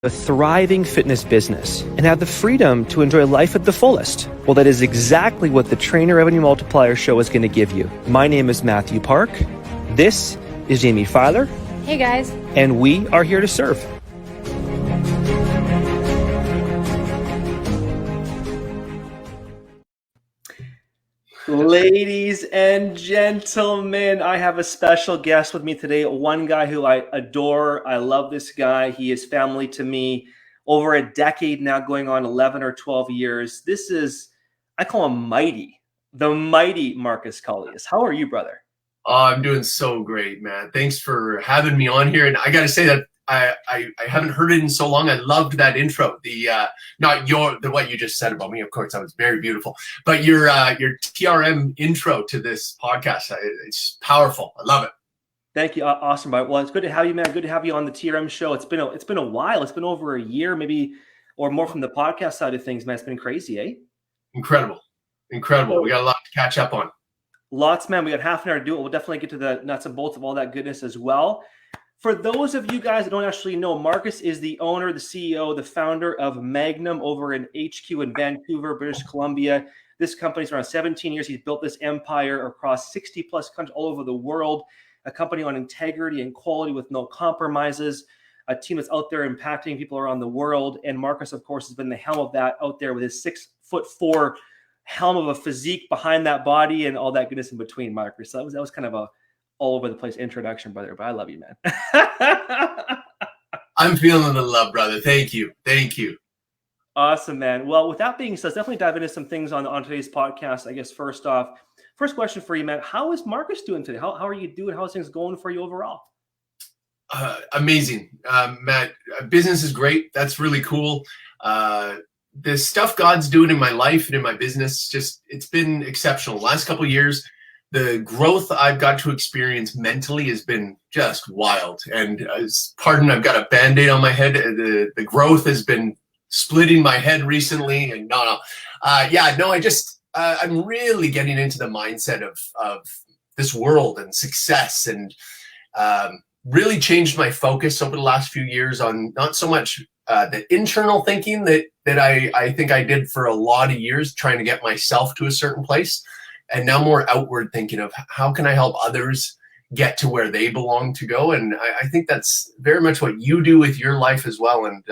a thriving fitness business and have the freedom to enjoy life at the fullest? Well, that is exactly what the Trainer Revenue Multiplier Show is going to give you. My name is Mathew Park. This is Jaime Filer. Hey guys. And we are here to serve. Ladies and gentlemen, I have a special guest with me today. One guy who I adore. I love this guy. He is family to me. Over a decade now, going on 11 or 12 years. This is, I call him Mighty, the mighty Markus Kaulius. How are you, brother? Oh, I'm doing so great, man. Thanks for having me on here. And I got to say that I haven't heard it in so long. I loved that intro. What you just said about me, of course, that was very beautiful. But your TRM intro to this podcast, it's powerful. I love it. Thank you. Awesome. Well, it's good to have you, man. Good to have you on the TRM show. It's been a while. It's been over a year, maybe, or more from the podcast side of things, man. It's been crazy, eh? Incredible. We got a lot to catch up on. Lots, man. We got half an hour to do it. We'll definitely get to the nuts and bolts of all that goodness as well. For those of you guys that don't actually know, Markus is the owner, the CEO, the founder of Magnum over in HQ in Vancouver, British Columbia. This company's around 17 years. He's built this empire across 60 plus countries all over the world, a company on integrity and quality with no compromises, a team that's out there impacting people around the world. And Markus, of course, has been the helm of that out there with his 6'4" helm of a physique behind that body and all that goodness in between, Markus. So that was kind of a all over the place introduction, brother, but I love you, man. I'm feeling the love, brother. Thank you. Awesome, man. Well, with that being said, let's definitely dive into some things on today's podcast. I guess first question for you, man. How is Markus doing today? How are you doing? How's things going for you overall? Amazing, Matt. Business is great. That's really cool. The stuff God's doing in my life and in my business, it's been exceptional. Last couple of years, the growth I've got to experience mentally has been just wild. And I've got a Band-Aid on my head. The growth has been splitting my head recently. And I'm really getting into the mindset of this world and success, and really changed my focus over the last few years on not so much the internal thinking that I think I did for a lot of years, trying to get myself to a certain place. And now more outward thinking of how can I help others get to where they belong to go. And I think that's very much what you do with your life as well. And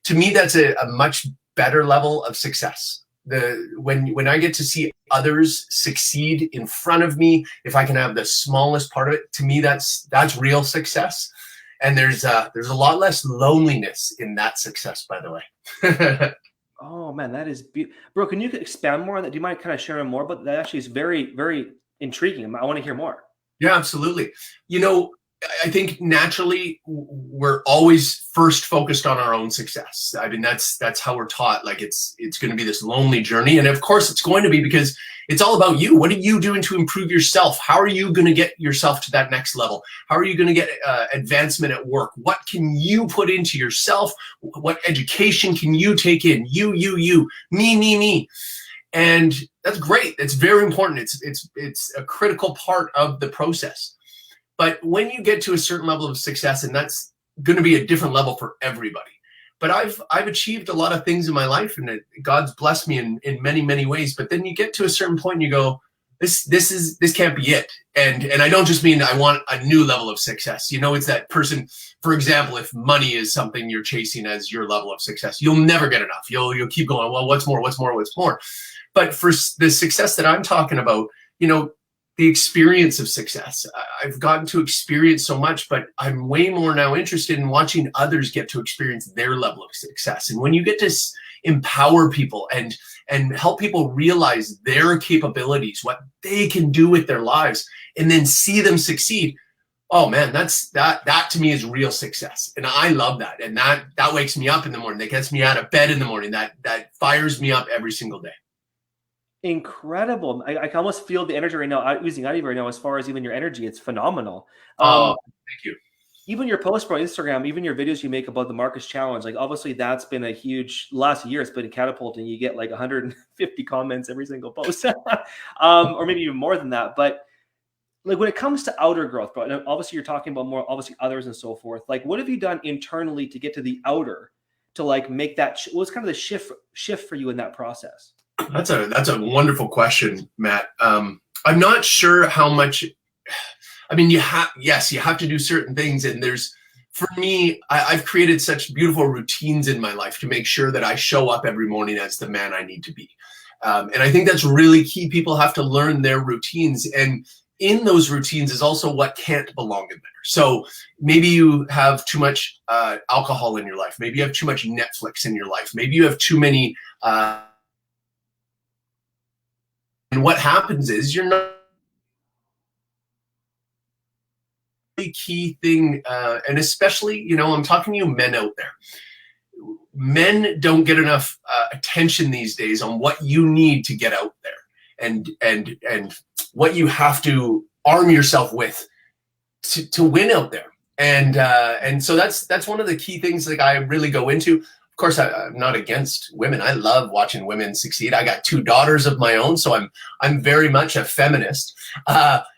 to me, that's a much better level of success. When I get to see others succeed in front of me, if I can have the smallest part of it, to me, that's real success. And there's a lot less loneliness in that success, by the way. Oh man, that is beautiful. Bro, can you expand more on that? Do you mind kind of sharing more? But that actually is very, very intriguing. I want to hear more. Yeah, absolutely. I think naturally we're always first focused on our own success. I mean, that's how we're taught. Like it's going to be this lonely journey. And of course it's going to be, because it's all about you. What are you doing to improve yourself? How are you going to get yourself to that next level? How are you going to get advancement at work? What can you put into yourself? What education can you take in? You, me. And that's great. It's very important. It's a critical part of the process. But when you get to a certain level of success, and that's going to be a different level for everybody, but I've achieved a lot of things in my life, and God's blessed me in many, many ways. But then you get to a certain point and you go, this can't be it. And I don't just mean I want a new level of success. It's that person, for example, if money is something you're chasing as your level of success, you'll never get enough. You'll keep going, well, what's more? But for the success that I'm talking about, the experience of success. I've gotten to experience so much, but I'm way more now interested in watching others get to experience their level of success. And when you get to empower people and help people realize their capabilities, what they can do with their lives, and then see them succeed, oh man, that to me is real success. And I love that. And that wakes me up in the morning. That gets me out of bed in the morning. That fires me up every single day. Incredible. I can almost feel the energy right now, oozing out of you right now, as far as even your energy. It's phenomenal. Thank you. Even your posts on Instagram, even your videos you make about the Markus Challenge, like obviously that's been a huge, last year it's been catapulting. You get like 150 comments every single post, or maybe even more than that. But like when it comes to outer growth, bro, and obviously you're talking about more, obviously others and so forth. Like, what have you done internally to get to the outer, to like make that, what's kind of the shift for you in that process? That's a wonderful question, Matt. I'm not sure how much, I mean, you have to do certain things. And for me, I've created such beautiful routines in my life to make sure that I show up every morning as the man I need to be. And I think that's really key. People have to learn their routines, and in those routines is also what can't belong in there. So maybe you have too much alcohol in your life. Maybe you have too much Netflix in your life. Maybe you have too many. And what happens is you're not. Key thing, and especially, I'm talking to you men out there. Men don't get enough attention these days on what you need to get out there, and what you have to arm yourself with to win out there. And so that's one of the key things that I really go into. Of course, I'm not against women. I love watching women succeed. I got 2 daughters of my own, so I'm very much a feminist.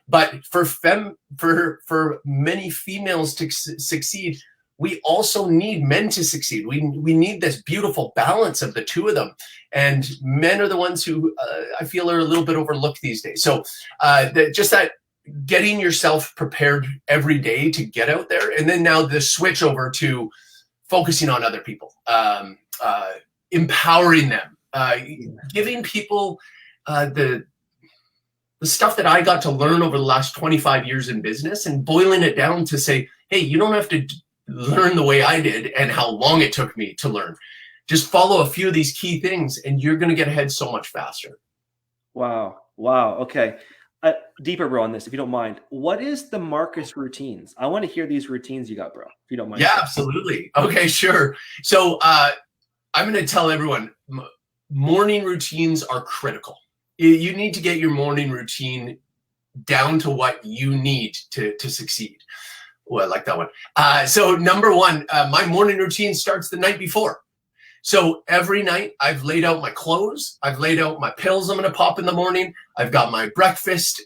But for many females to succeed, we also need men to succeed. We need this beautiful balance of the two of them. And men are the ones who I feel are a little bit overlooked these days. So just that getting yourself prepared every day to get out there. And then now the switch over to focusing on other people, empowering them, giving people the stuff that I got to learn over the last 25 years in business, and boiling it down to say, hey, you don't have to learn the way I did and how long it took me to learn. Just follow a few of these key things and you're going to get ahead so much faster. Wow. Okay. Deeper, bro, on this, if you don't mind. What is the Markus routines? I want to hear these routines you got, bro, if you don't mind. Yeah, absolutely. Okay, sure. So I'm going to tell everyone, morning routines are critical. You need to get your morning routine down to what you need to succeed. Oh, I like that one. So number one, my morning routine starts the night before. So every night I've laid out my clothes. I've laid out my pills I'm going to pop in the morning. I've got my breakfast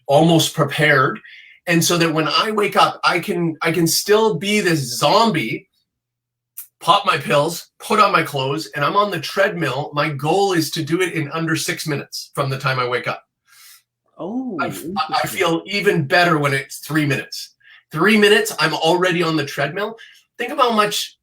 almost prepared. And so that when I wake up, I can still be this zombie, pop my pills, put on my clothes, and I'm on the treadmill. My goal is to do it in under 6 minutes from the time I wake up. Oh, I feel even better when it's 3 minutes. 3 minutes, I'm already on the treadmill. Think of how much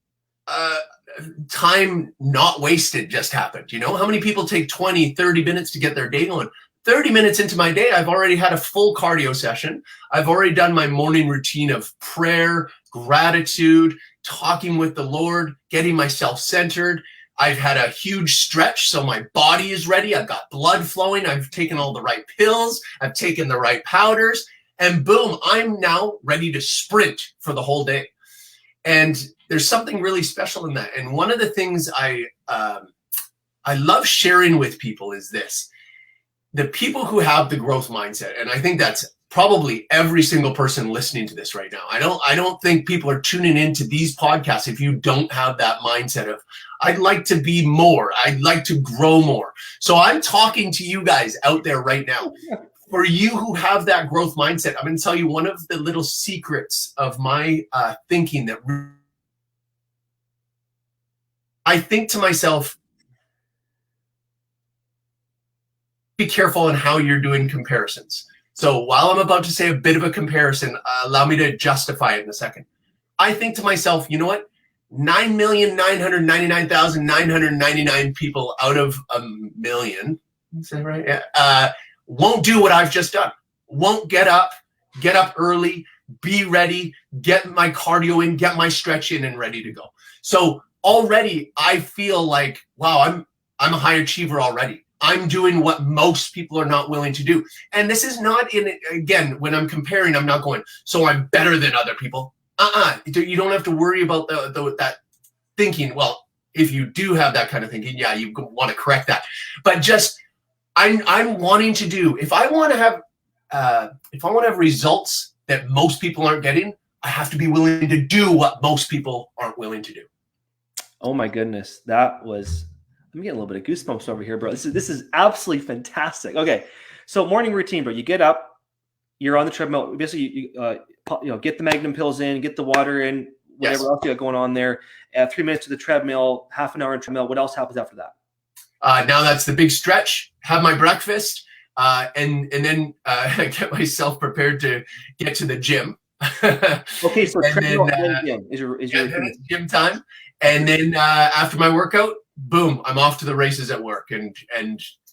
time not wasted just happened. You know, how many people take 20, 30 minutes to get their day going? 30 minutes into my day, I've already had a full cardio session. I've already done my morning routine of prayer, gratitude, talking with the Lord, getting myself centered. I've had a huge stretch, so my body is ready. I've got blood flowing. I've taken all the right pills. I've taken the right powders. And boom, I'm now ready to sprint for the whole day. And there's something really special in that. And one of the things I love sharing with people is this. The people who have the growth mindset, and I think that's probably every single person listening to this right now. I don't think people are tuning into these podcasts if you don't have that mindset of, I'd like to be more. I'd like to grow more. So I'm talking to you guys out there right now. For you who have that growth mindset, I'm going to tell you one of the little secrets of my thinking that I think to myself, be careful on how you're doing comparisons. So while I'm about to say a bit of a comparison, allow me to justify it in a second. I think to myself, you know what? 9,999,999 people out of a million, is that right? Yeah. Won't do what I've just done. Won't get up early, be ready, get my cardio in, get my stretch in, and ready to go. So already I feel like, wow, I'm a high achiever already. I'm doing what most people are not willing to do. And this is not again, when I'm comparing, I'm not going, so I'm better than other people. You don't have to worry about that thinking. Well, if you do have that kind of thinking, yeah, you want to correct that. But just, I'm wanting to do, if I want to have results that most people aren't getting, I have to be willing to do what most people aren't willing to do. Oh my goodness. I'm getting a little bit of goosebumps over here, bro. This is absolutely fantastic. Okay. So morning routine, bro. You get up, you're on the treadmill. Basically, get the Magnum pills in, get the water in, whatever else you got going on there. 3 minutes to the treadmill, half an hour in treadmill. What else happens after that? Now that's the big stretch. Have my breakfast, and then get myself prepared to get to the gym. Okay, so treadmill and gym is your gym time, and then after my workout, boom, I'm off to the races at work, and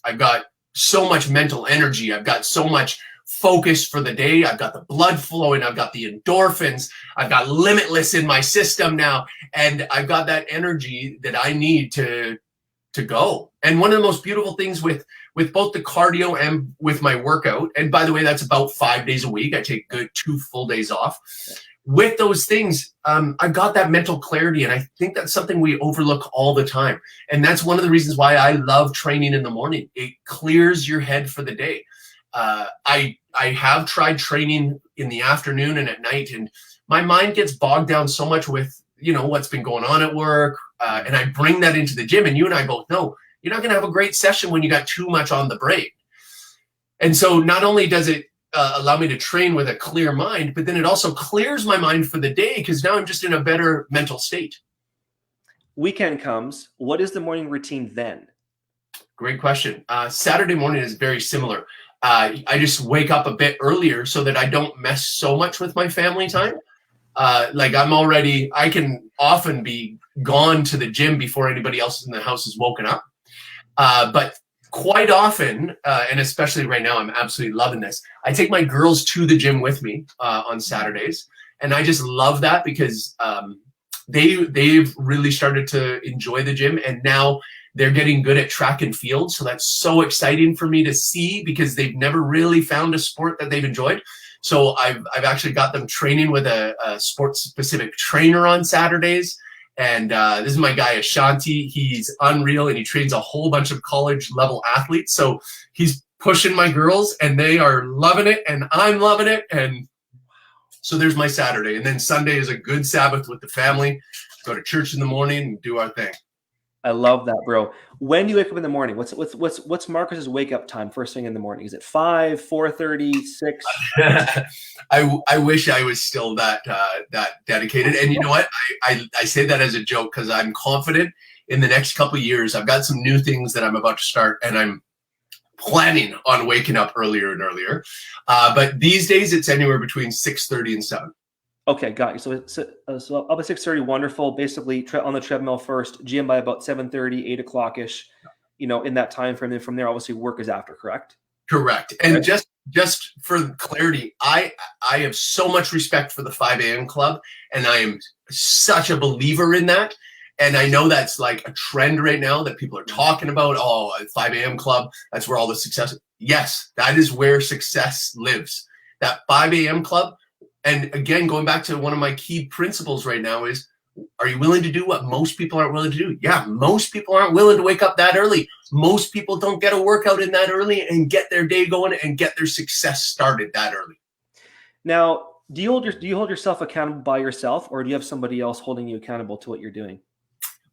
I've got so much mental energy. I've got so much focus for the day. I've got the blood flowing. I've got the endorphins. I've got limitless in my system now, and I've got that energy that I need to go. And one of the most beautiful things with both the cardio and with my workout, and by the way, that's about 5 days a week. I take good 2 full days off. With those things, I got that mental clarity, and I think that's something we overlook all the time. And that's one of the reasons why I love training in the morning. It clears your head for the day. I have tried training in the afternoon and at night, and my mind gets bogged down so much with what's been going on at work, and I bring that into the gym. And you and I both know you're not going to have a great session when you got too much on the brain. And so not only does it allow me to train with a clear mind, but then it also clears my mind for the day, because now I'm just in a better mental state. Weekend comes. What is the morning routine then? Great question. Saturday morning is very similar. I just wake up a bit earlier so that I don't mess so much with my family time. I can often be gone to the gym before anybody else in the house is woken up. But quite often, and especially right now, I'm absolutely loving this. I take my girls to the gym with me on Saturdays. And I just love that because they've really started to enjoy the gym. And now they're getting good at track and field. So that's so exciting for me to see, because they've never really found a sport that they've enjoyed. So I've actually got them training with a sports-specific trainer on Saturdays. And this is my guy, Ashanti. He's unreal, and he trains a whole bunch of college-level athletes. So he's pushing my girls, and they are loving it, and I'm loving it. And so there's my Saturday. And then Sunday is a good Sabbath with the family. Go to church in the morning and do our thing. I love that, bro. When do you wake up in the morning? What's Marcus's wake up time first thing in the morning? Is it 5, 4:30, 6? I wish I was still that dedicated. And you know what? I say that as a joke because I'm confident in the next couple of years. I've got some new things that I'm about to start, and I'm planning on waking up earlier and earlier. But these days it's anywhere between 6:30 and 7. Okay, got you. So up at 6:30, wonderful. Basically, on the treadmill first, gym by about 7:30, 8 o'clock-ish, in that time frame. And from there, obviously, work is after, correct? Correct. And just for clarity, I have so much respect for the 5 a.m. club, and I am such a believer in that. And I know that's like a trend right now that people are talking about. Oh, 5 a.m. club, that's where all the success is. Yes, that is where success lives. That 5 a.m. club. And again, going back to one of my key principles right now is, are you willing to do what most people aren't willing to do? Yeah, most people aren't willing to wake up that early. Most people don't get a workout in that early and get their day going and get their success started that early. Now, do you hold yourself accountable by yourself, or do you have somebody else holding you accountable to what you're doing?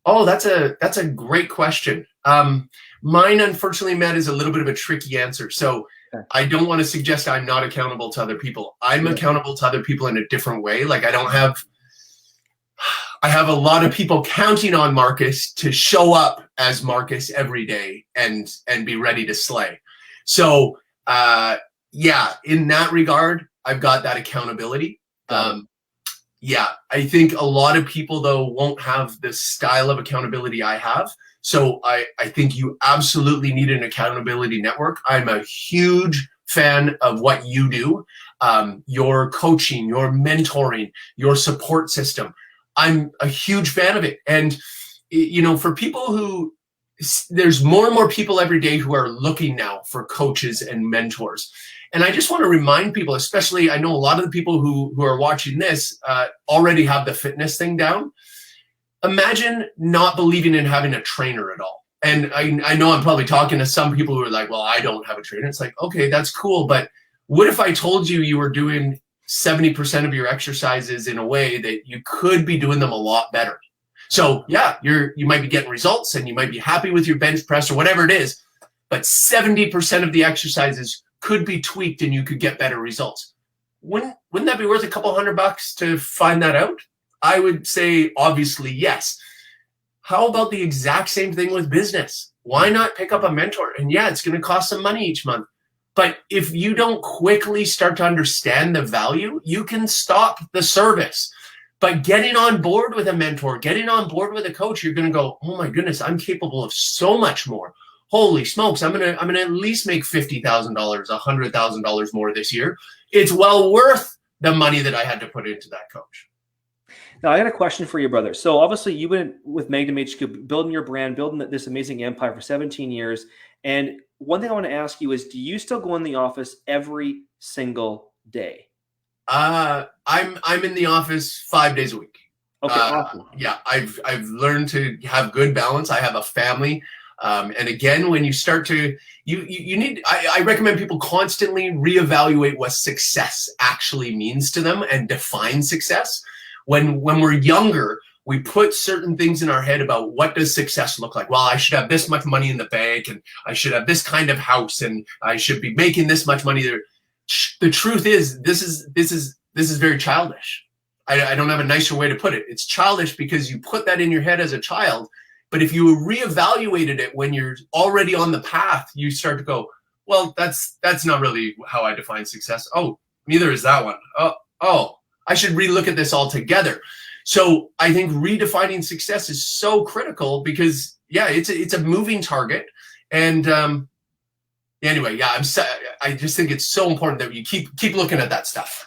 Oh, that's a great question. Mine, unfortunately, Matt, is a little bit of a tricky answer. So I don't want to suggest I'm not accountable to other people. I'm accountable to other people in a different way. Like I have a lot of people counting on Marcus to show up as Marcus every day and be ready to slay. So in that regard, I've got that accountability. I think a lot of people though won't have the style of accountability I have. So I think you absolutely need an accountability network. I'm a huge fan of what you do, your coaching, your mentoring, your support system. I'm a huge fan of it. And, for people who, there's more and more people every day who are looking now for coaches and mentors. And I just want to remind people, especially I know a lot of the people who are watching this already have the fitness thing down. Imagine not believing in having a trainer at all. And I know I'm probably talking to some people who are like, well, I don't have a trainer. It's like, okay, that's cool. But what if I told you were doing 70% of your exercises in a way that you could be doing them a lot better? So yeah, you might be getting results and you might be happy with your bench press or whatever it is, but 70% of the exercises could be tweaked and you could get better results. Wouldn't that be worth a couple $100 to find that out? I would say obviously yes. How about the exact same thing with business? Why not pick up a mentor? And yeah, it's going to cost some money each month. But if you don't quickly start to understand the value, you can stop the service. But getting on board with a mentor, getting on board with a coach, you're going to go, oh my goodness, I'm capable of so much more. Holy smokes, I'm going to at least make $50,000, $100,000 more this year. It's well worth the money that I had to put into that coach. Now, I got a question for you, brother. So obviously you've been with Magnum HQ, building your brand, building this amazing empire for 17 years. And one thing I want to ask you is, do you still go in the office every single day? I'm in the office 5 days a week. Okay, awesome. Yeah, I've learned to have good balance. I have a family. And again, when you start to, you need, I recommend people constantly reevaluate what success actually means to them and define success. When we're younger, we put certain things in our head about what does success look like. Well, I should have this much money in the bank, and I should have this kind of house, and I should be making this much money there. The truth is, this is very childish. I don't have a nicer way to put it. It's childish because you put that in your head as a child. But if you reevaluated it when you're already on the path, you start to go, well, that's not really how I define success. Oh, neither is that one. Oh, I should relook at this altogether. So I think redefining success is so critical because, yeah, it's a moving target. And anyway, yeah, I just think it's so important that you keep looking at that stuff.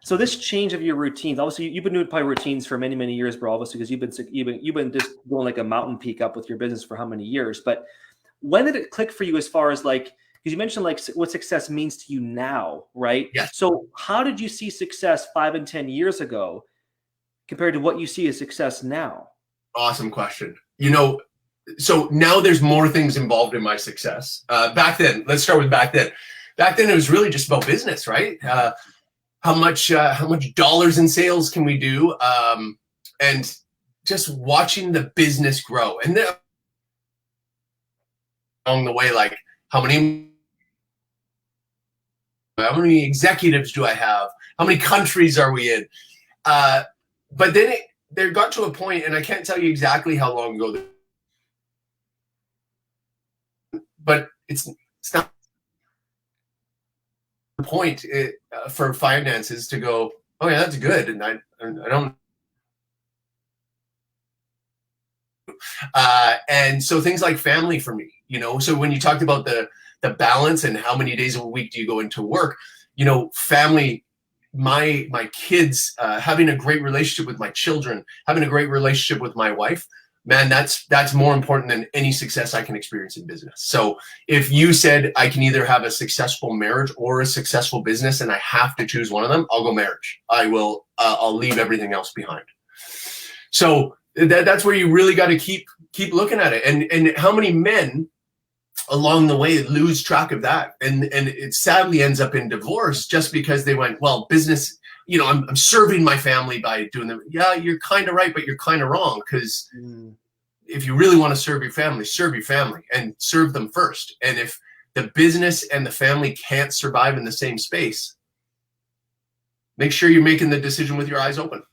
So this change of your routines, obviously you've been doing probably routines for many, many years, bro, obviously, because you've been just going like a mountain peak up with your business for how many years. But when did it click for you as far as like, because you mentioned like what success means to you now, right? Yeah. So how did you see success 5 and 10 years ago compared to what you see as success now? Awesome question. So now there's more things involved in my success. Back then, let's start with back then. Back then, it was really just about business, right? How much dollars in sales can we do? And just watching the business grow. And then along the way, like how many executives do I have? How many countries are we in? But then there got to a point, and I can't tell you exactly how long ago, but it's not the point for finances to go, oh yeah, that's good, and I don't. And so things like family for me, so when you talked about the balance and how many days a week do you go into work, family, my kids, having a great relationship with my children, having a great relationship with my wife, man, that's more important than any success I can experience in business. So if you said I can either have a successful marriage or a successful business and I have to choose one of them, I'll go marriage. I'll leave everything else behind. So that's where you really got to keep looking at it. And how many men along the way lose track of that, and it sadly ends up in divorce just because they went, well, business, I'm serving my family by doing them. Yeah, you're kind of right, but you're kind of wrong, because if you really want to serve your family and serve them first. And if the business and the family can't survive in the same space, make sure you're making the decision with your eyes open.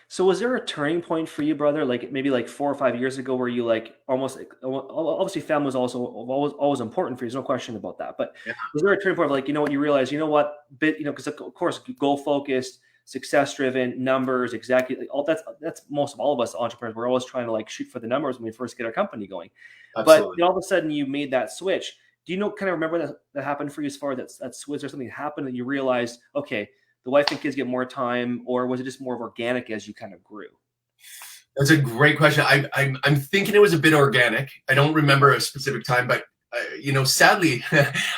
So was there a turning point for you, brother? Like maybe like 4 or 5 years ago where you like almost, obviously family was also always important for you. There's no question about that. But yeah, was there a turning point of like, you realize, because of course, goal focused, success driven, numbers, exactly. All that's most of all of us entrepreneurs. We're always trying to like shoot for the numbers when we first get our company going. Absolutely. But all of a sudden you made that switch. Do you kind of remember that happened for you as far as that switch, or something happened that you realized, okay, the wife and kids get more time, or was it just more organic as you kind of grew? That's a great question. I'm thinking it was a bit organic. I don't remember a specific time, but sadly,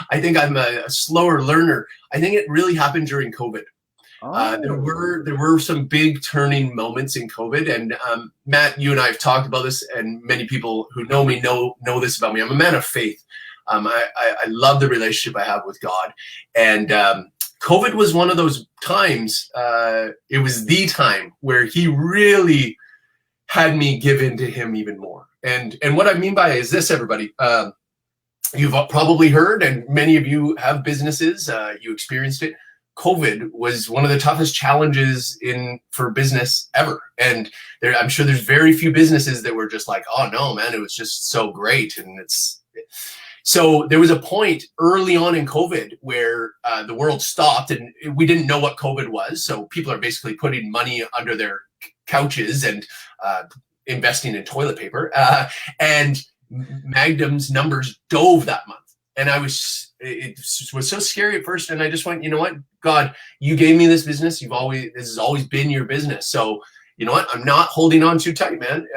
I think I'm a slower learner. I think it really happened during COVID. Oh. There were some big turning moments in COVID, and Matt, you and I have talked about this, and many people who know me know this about me. I'm a man of faith. I love the relationship I have with God, and COVID was one of those times, it was the time where he really had me give in to him even more. And what I mean by it is this, everybody. you've probably heard, and many of you have businesses, you experienced it. COVID was one of the toughest challenges for business ever. And I'm sure there's very few businesses that were just like, oh no, man, it was just so great. And so there was a point early on in COVID where the world stopped and we didn't know what COVID was. So people are basically putting money under their couches and investing in toilet paper. And Magnum's numbers dove that month. And it was so scary at first. And I just went, you know what, God, you gave me this business. This has always been your business. So you know what, I'm not holding on too tight, man.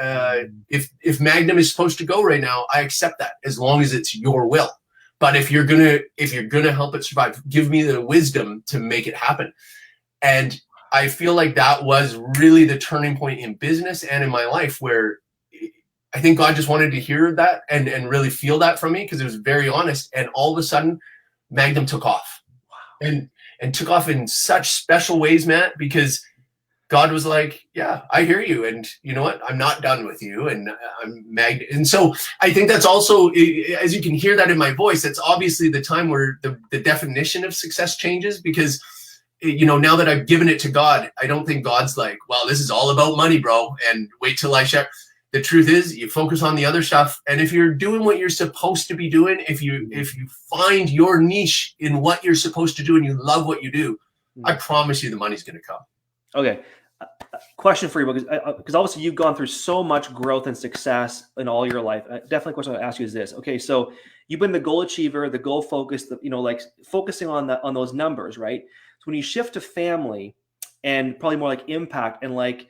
If Magnum is supposed to go right now, I accept that as long as it's your will. But if you're gonna help it survive, give me the wisdom to make it happen. And I feel like that was really the turning point in business and in my life, where I think God just wanted to hear that and really feel that from me, because it was very honest. And all of a sudden, Magnum took off. Wow. And took off in such special ways, Matt, because God was like, yeah, I hear you. And you know what? I'm not done with you. And and so I think that's also, as you can hear that in my voice, that's obviously the time where the definition of success changes, because you know, now that I've given it to God, I don't think God's like, well, this is all about money, bro, and wait till I share. The truth is, you focus on the other stuff. And if you're doing what you're supposed to be doing, if you find your niche in what you're supposed to do and you love what you do, I promise you the money's going to come. Okay. Question for you, because obviously you've gone through so much growth and success in all your life. Definitely a question I'll ask you is this. Okay. So you've been the goal achiever, the goal focused, you know, like focusing on those numbers, right? So when you shift to family and probably more like impact and like,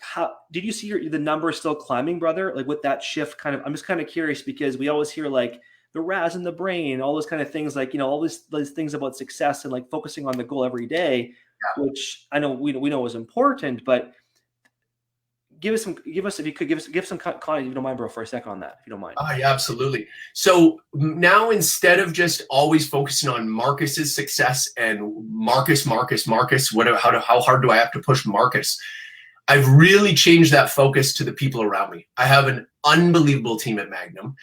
how did you see the numbers still climbing, brother? Like with that shift, kind of, I'm just kind of curious, because we always hear like the RAS in the brain, all those kind of things, like, you know, all those things about success and like focusing on the goal every day, which I know we know is important, but give us if you could give some content, if you don't mind, bro, for a second on that, if you don't mind. Yeah, absolutely. So now, instead of just always focusing on Marcus's success and Marcus, how hard do I have to push Marcus? I've really changed that focus to the people around me. I have an unbelievable team at Magnum,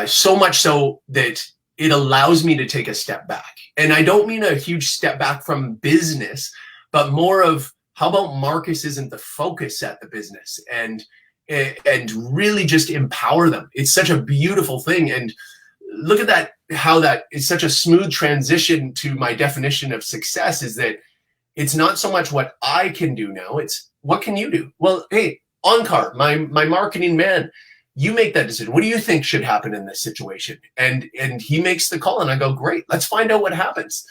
so much so that it allows me to take a step back. And I don't mean a huge step back from business, but more of, how about Marcus isn't the focus at the business, and really just empower them. It's such a beautiful thing. And look at that, how that is such a smooth transition to my definition of success, is that it's not so much what I can do now, it's what can you do? Well, hey, Onkar, my marketing man, you make that decision. What do you think should happen in this situation? And he makes the call, and I go, great, let's find out what happens.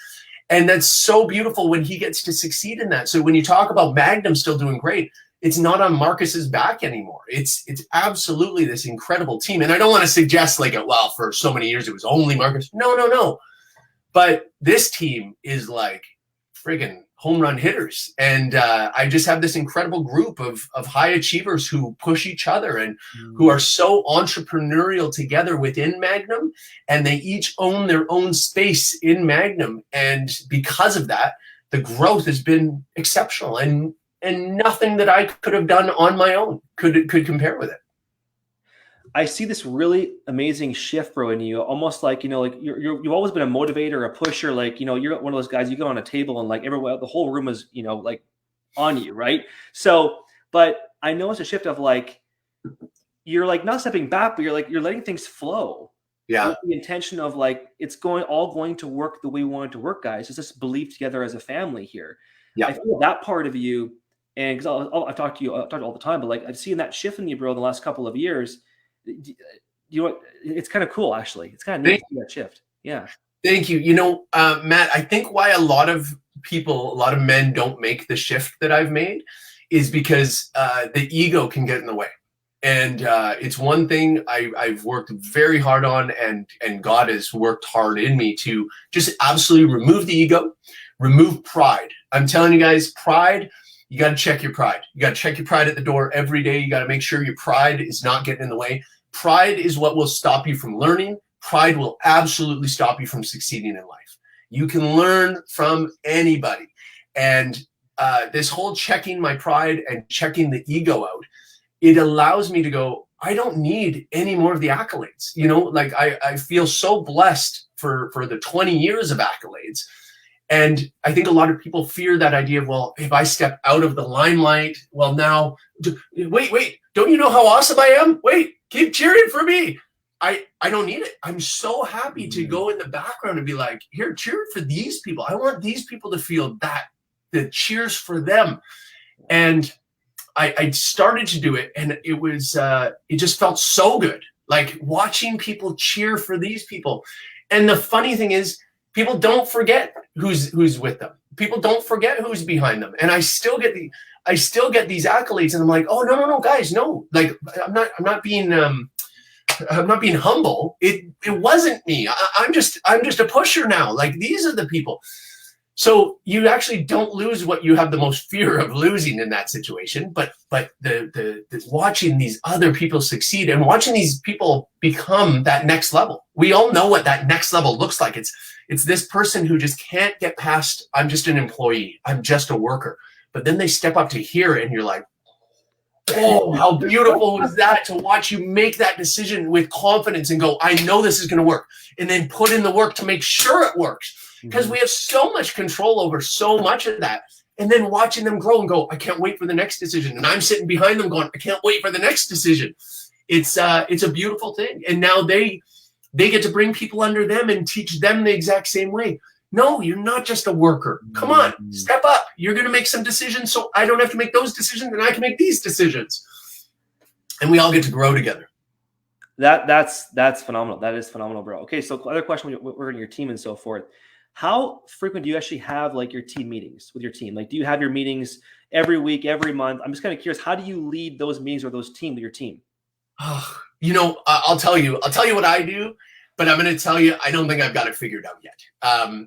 And that's so beautiful when he gets to succeed in that. So when you talk about Magnum still doing great, it's not on Marcus's back anymore. It's absolutely this incredible team. And I don't want to suggest like, well, for so many years it was only Marcus. No. But this team is like friggin' home run hitters. And I just have this incredible group of high achievers who push each other and who are so entrepreneurial together within Magnum, and they each own their own space in Magnum. And because of that, the growth has been exceptional, and nothing that I could have done on my own could compare with it. I see this really amazing shift, bro, in you. Almost like, you know, like you've always been a motivator, a pusher. Like, you know, you're one of those guys, you go on a table and like everywhere, the whole room is, you know, like on you, right? So, but I know it's a shift of like, you're like not stepping back, but you're letting things flow. Yeah. With the intention of like, it's all going to work the way we want it to work, guys. It's just believe together as a family here. Yeah. I feel that part of you, and because I've talked to you all the time, but like I've seen that shift in you, bro, the last couple of years. You know, it's kind of cool, actually. It's kind of neat to see that shift. Yeah. Thank you. You know, Matt, I think why a lot of men don't make the shift that I've made is because the ego can get in the way. And it's one thing I've worked very hard on, and God has worked hard in me to just absolutely remove the ego, remove pride. I'm telling you guys, pride, you got to check your pride. You got to check your pride at the door every day. You got to make sure your pride is not getting in the way. Pride is what will stop you from learning. Pride will absolutely stop you from succeeding in life. You can learn from anybody. And this whole checking my pride and checking the ego out, it allows me to go, I don't need any more of the accolades. You know, like I feel so blessed for the 20 years of accolades. And I think a lot of people fear that idea of, well, if I step out of the limelight, well, now, wait, don't you know how awesome I am? Wait, keep cheering for me. I don't need it. I'm so happy to go in the background and be like, here, cheer for these people. I want these people to feel that, the cheers for them. And I started to do it, and it was, it just felt so good. Like watching people cheer for these people. And the funny thing is, people don't forget who's with them. People don't forget who's behind them. And I still get these accolades, and I'm like, oh, no, guys, no. Like, I'm not being humble. It wasn't me. I'm just a pusher now. Like, these are the people. So you actually don't lose what you have the most fear of losing in that situation, but the watching these other people succeed and watching these people become that next level. We all know what that next level looks like. It's this person who just can't get past, I'm just an employee, I'm just a worker. But then they step up to here, and you're like, oh, how beautiful was that to watch you make that decision with confidence and go, I know this is going to work, and then put in the work to make sure it works. Because we have so much control over so much of that. And then watching them grow and go, I can't wait for the next decision. And I'm sitting behind them going, I can't wait for the next decision. It's a beautiful thing. And now they get to bring people under them and teach them the exact same way. No, you're not just a worker. Come on, step up. You're going to make some decisions, so I don't have to make those decisions, and I can make these decisions. And we all get to grow together. That's phenomenal. That is phenomenal, bro. Okay, so other question, we're in your team and so forth. How frequent do you actually have like your team meetings with your team? Like, do you have your meetings every week, every month? I'm just kind of curious. How do you lead those meetings or those team with your team? Oh, you know, I'll tell you what I do, but I'm going to tell you, I don't think I've got it figured out yet.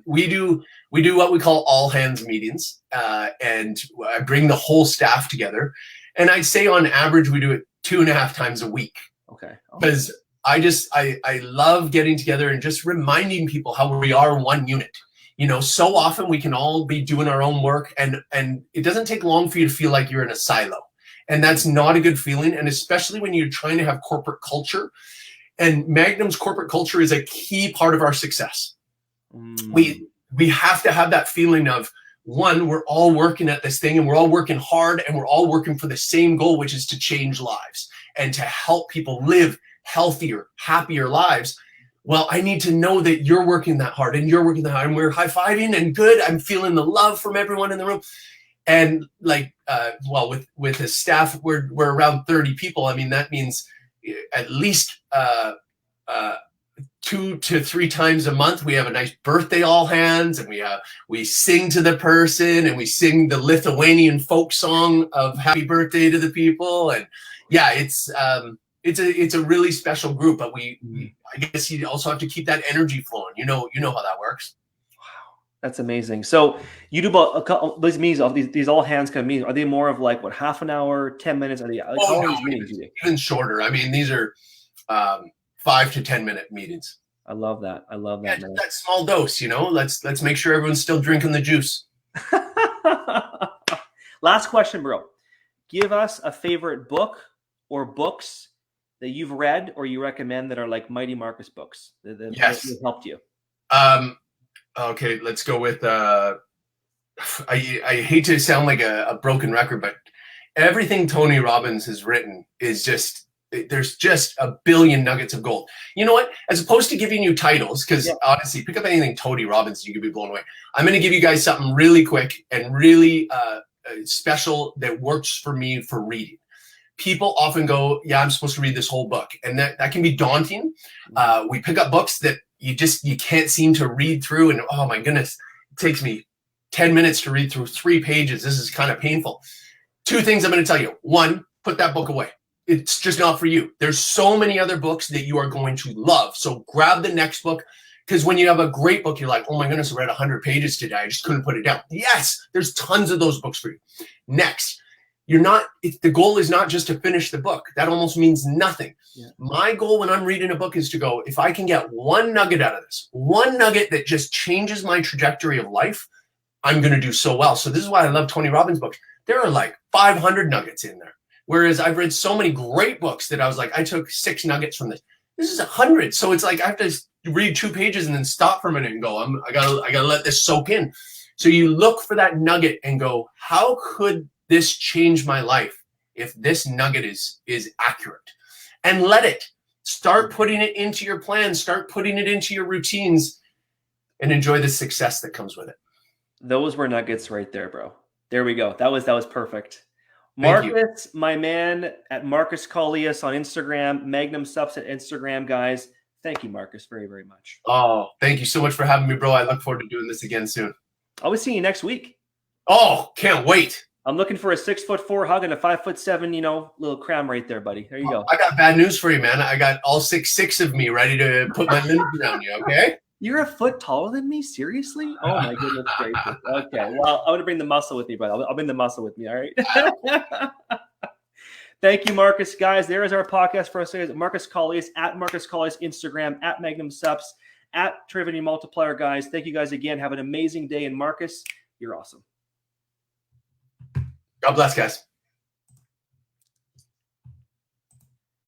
We do what we call all hands meetings, and I bring the whole staff together. And I'd say on average, we do it 2.5 times a week. Okay. Because I love getting together and just reminding people how we are one unit. You know, so often we can all be doing our own work, and it doesn't take long for you to feel like you're in a silo. And that's not a good feeling. And especially when you're trying to have corporate culture. And Magnum's corporate culture is a key part of our success. We have to have that feeling of, one, we're all working at this thing, and we're all working hard, and we're all working for the same goal, which is to change lives and to help people live healthier, happier lives. Well, I need to know that you're working that hard, and you're working that hard, and we're high-fiving and good. I'm feeling the love from everyone in the room. And like, with the staff, we're around 30 people. I mean, that means at least 2 to 3 times a month we have a nice birthday all hands, and we sing to the person, and we sing the Lithuanian folk song of happy birthday to the people. And yeah, it's a really special group, but I guess you also have to keep that energy flowing. You know how that works. That's amazing. So you do about a couple these meetings, these all hands kind of meetings. Are they more of like what, half an hour, 10 minutes? Are they like how long these meetings do you? Even shorter. I mean, these are 5 to 10 minute meetings. I love that. Yeah, that small dose, you know. Let's make sure everyone's still drinking the juice. Last question, bro. Give us a favorite book or books that you've read or you recommend that are like Mighty Markus books that helped you. Okay, let's go with I hate to sound like a broken record, but everything Tony Robbins has written is just, there's just a billion nuggets of gold. You know what? As opposed to giving you titles, because honestly, pick up anything Tony Robbins, you could be blown away. I'm going to give you guys something really quick and really special that works for me for reading. People often go, yeah, I'm supposed to read this whole book. And that can be daunting. We pick up books that you can't seem to read through. And oh my goodness, it takes me 10 minutes to read through 3 pages. This is kind of painful. 2 things I'm going to tell you. 1, put that book away. It's just not for you. There's so many other books that you are going to love. So grab the next book, because when you have a great book, you're like, oh my goodness, I read 100 pages today. I just couldn't put it down. Yes, there's tons of those books for you. Next, the goal is not just to finish the book. That almost means nothing. Yeah. My goal when I'm reading a book is to go, if I can get 1 nugget out of this, 1 nugget that just changes my trajectory of life, I'm going to do so well. So this is why I love Tony Robbins' books. There are like 500 nuggets in there. Whereas I've read so many great books that I was like, I took 6 nuggets from this. This is 100. So it's like I have to read 2 pages and then stop for a minute and go, I gotta let this soak in. So you look for that nugget and go, how could this change my life if this nugget is accurate? And let it. Start putting it into your plan. Start putting it into your routines and enjoy the success that comes with it. Those were nuggets right there, bro. There we go. That was perfect. Marcus, my man, at Markus Kaulius on Instagram, Magnum Subs at Instagram, guys. Thank you, Marcus, very, very much. Oh, thank you so much for having me, bro. I look forward to doing this again soon. I'll be seeing you next week. Oh, can't wait. I'm looking for a 6'4" hug and a 5'7", little cram right there, buddy. There you go. I got bad news for you, man. I got all 6'6" of me ready to put my limbs around you, okay? You're a foot taller than me? Seriously? Oh, my goodness gracious. Okay, well, I'm going to bring the muscle with me, brother. I'll bring the muscle with me, all right? Thank you, Marcus. Guys, there is our podcast for us. Markus Kaulius, at Markus Kaulius, Instagram, at Magnum Subs, at TRM Multiplier, guys. Thank you guys again. Have an amazing day. And Marcus, you're awesome. God bless, guys.